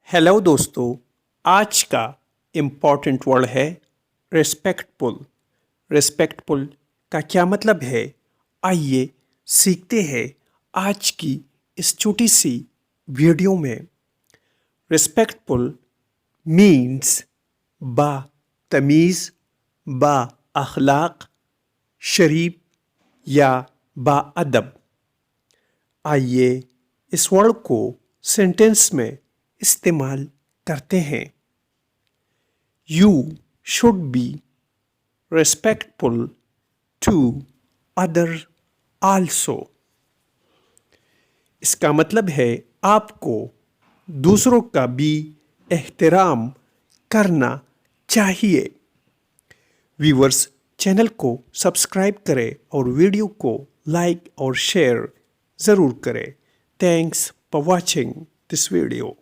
Hello दोस्तों, आज का इम्पॉर्टेंट वर्ड है रिस्पेक्टफुल। रिस्पेक्टफुल का क्या मतलब है? आइए सीखते हैं आज की इस छोटी सी वीडियो में। रिस्पेक्टफुल मीन्स बा तमीज़, बा अखलाक, शरीफ या बा अदब। आइए इस वर्ड को सेंटेंस में इस्तेमाल करते हैं। You should be respectful to other also. इसका मतलब है आपको दूसरों का भी एहतराम करना चाहिए। व्यूअर्स, चैनल को सब्सक्राइब करें और वीडियो को लाइक और शेयर ज़रूर करें। Thanks for watching this video.